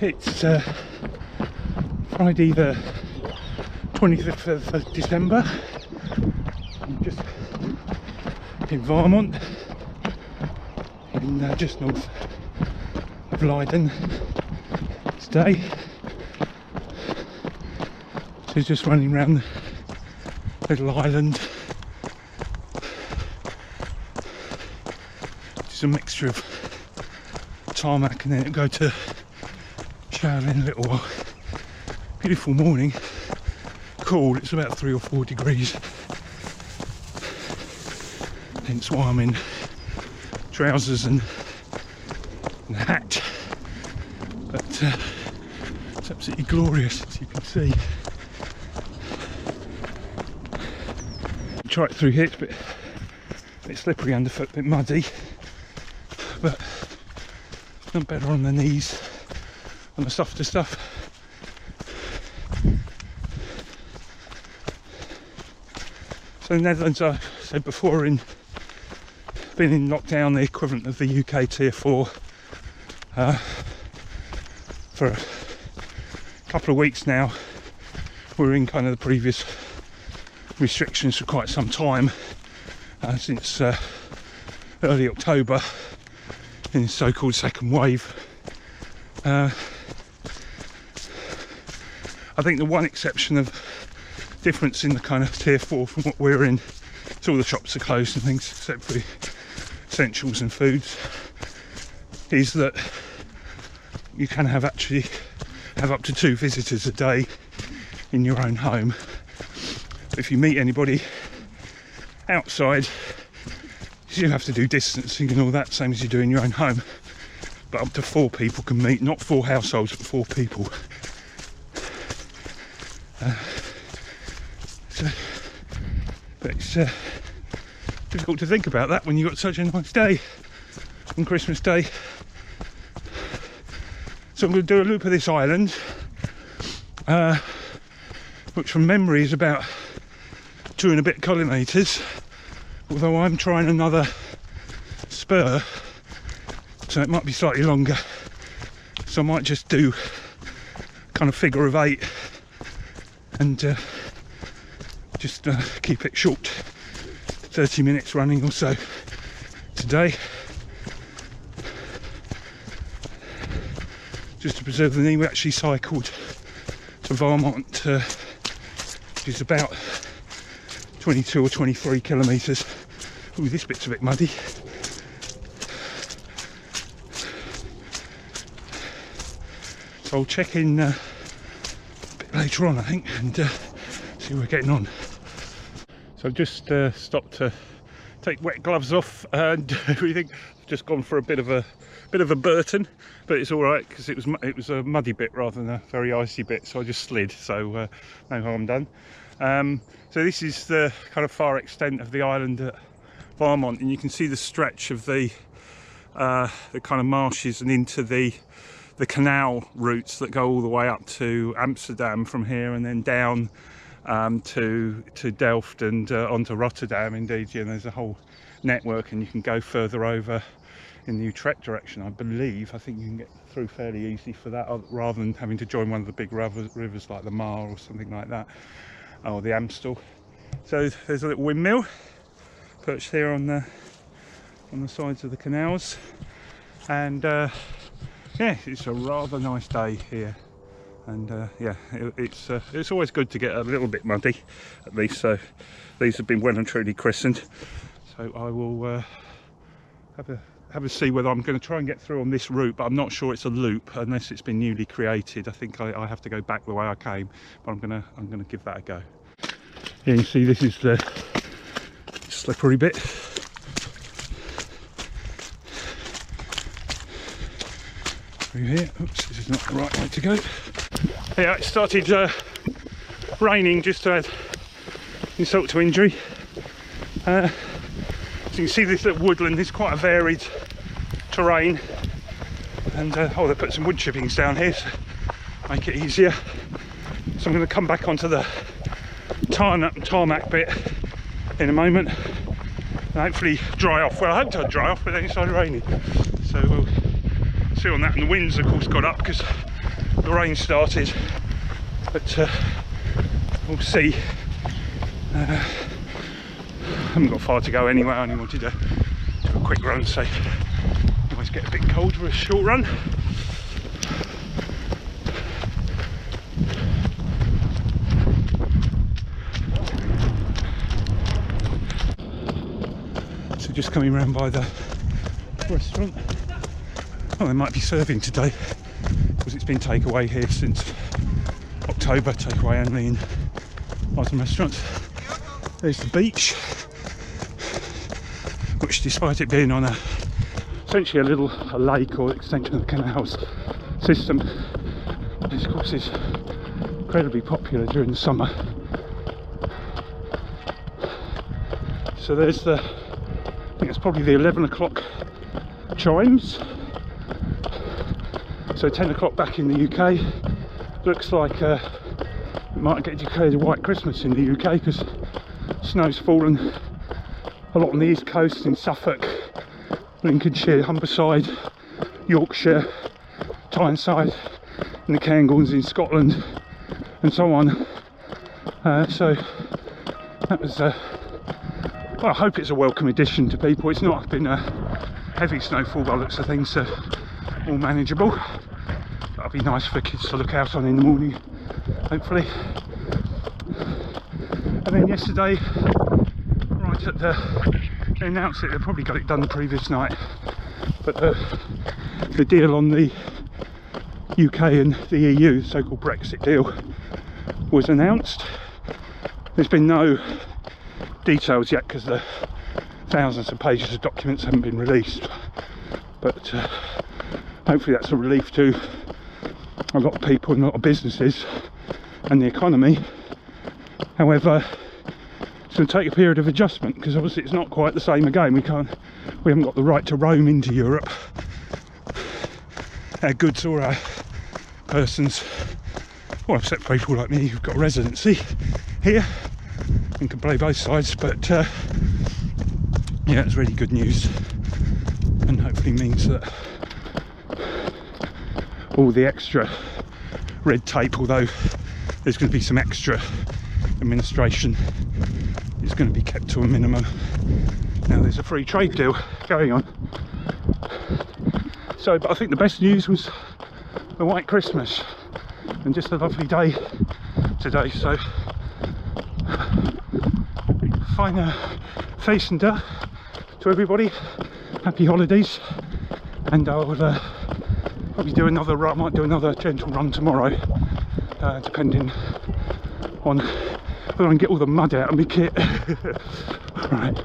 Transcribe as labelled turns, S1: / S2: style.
S1: It's Friday the 25th of December. I'm just in Waarmond, in just north of Leiden today. So just running around the little island, which is a mixture of tarmac, and then go to shower in a little while. Beautiful morning, cool, it's about 3 or 4 degrees, hence why I'm in trousers and a hat, but it's absolutely glorious, as you can see. Try it through here, it's a bit slippery underfoot, a bit muddy, but not better on the knees on the softer stuff. So the Netherlands, I said before, been in lockdown, the equivalent of the UK Tier 4 for a couple of weeks now. We're in kind of the previous restrictions for quite some time, since early October in the so-called second wave. I think the one exception of difference in the kind of Tier 4 from what we're in, so all the shops are closed and things except for essentials and foods, is that you can actually have up to 2 visitors a day in your own home. If you meet anybody outside, you have to do distancing and all that, same as you do in your own home, but up to 4 people can meet, not 4 households but 4 people. But it's difficult to think about that when you've got such a nice day on Christmas Day. So I'm going to do a loop of this island, which from memory is about 2 and a bit kilometres, although I'm trying another spur, so it might be slightly longer. So I might just do kind of figure of 8 and just keep it short, 30 minutes running or so today, just to preserve the knee. We actually cycled to Waarmond, which is about 22 or 23 kilometres. Ooh, this bit's a bit muddy. So I'll check in a bit later on, I think, and see how we're getting on. So I've just stopped to take wet gloves off and everything. I've just gone for a bit of a Burton, but it's all right because it was a muddy bit rather than a very icy bit, so I just slid. So no harm done. So this is the kind of far extent of the island at Waarmond, and you can see the stretch of the kind of marshes and into the canal routes that go all the way up to Amsterdam from here, and then down to Delft and onto Rotterdam. Indeed, yeah, there's a whole network, and you can go further over in the Utrecht direction, I believe. I think you can get through fairly easily for that, rather than having to join one of the big rivers like the Maar or something like that, or the Amstel. So there's a little windmill perched there on the sides of the canals, and yeah, it's a rather nice day here. And yeah, it's always good to get a little bit muddy, at least. So these have been well and truly christened. So I will have a see whether I'm going to try and get through on this route, but I'm not sure it's a loop unless it's been newly created. I think I have to go back the way I came, but I'm gonna give that a go. Yeah, you see this is the slippery bit. Through here. Oops, this is not the right way to go. Yeah, it started raining just to add insult to injury. So you can see this little woodland is quite a varied terrain, and oh, they put some wood chippings down here to make it easier. So I'm going to come back onto the tarmac bit in a moment and hopefully dry off. Well, I hoped I'd dry off, but then it started raining, so we'll see on that. And the winds of course got up because the rain started, but we'll see. Haven't got far to go anyway. I only wanted to do a quick run, so always get a bit cold for a short run. So just coming round by the restaurant. Oh, they might be serving today because it's been takeaway here since October. Takeaway only in bars and restaurants. There's the beach, which, despite it being on essentially a lake or extension of the canals system, this course is incredibly popular during the summer. So there's I think it's probably the 11 o'clock chimes. So 10 o'clock back in the UK. Looks like it might get declared a white Christmas in the UK because snow's fallen a lot on the east coast in Suffolk, Lincolnshire, Humberside, Yorkshire, Tyneside, and the Cairngorms in Scotland, and so on. So that was, well, I hope it's a welcome addition to people. It's not been a heavy snowfall by the looks of things, so all manageable. That'll be nice for kids to look out on in the morning, hopefully. And then yesterday, right at they announced it, they probably got it done the previous night, but the deal on the UK and the EU, the so-called Brexit deal, was announced. There's been no details yet because the thousands of pages of documents haven't been released, but hopefully that's a relief to a lot of people and a lot of businesses and the economy. However, it's going to take a period of adjustment because obviously it's not quite the same again. We haven't got the right to roam into Europe, our goods or our persons, well, except people like me who've got residency here and can play both sides. But yeah, it's really good news, and hopefully means that all the extra red tape, although there's going to be some extra administration, is going to be kept to a minimum. Now there's a free trade deal going on. So, but I think the best news was the white Christmas and just a lovely day today. So fine face and to everybody, happy holidays, and I'll probably do another run. I might do another gentle run tomorrow, depending on whether I can get all the mud out of my kit. Right.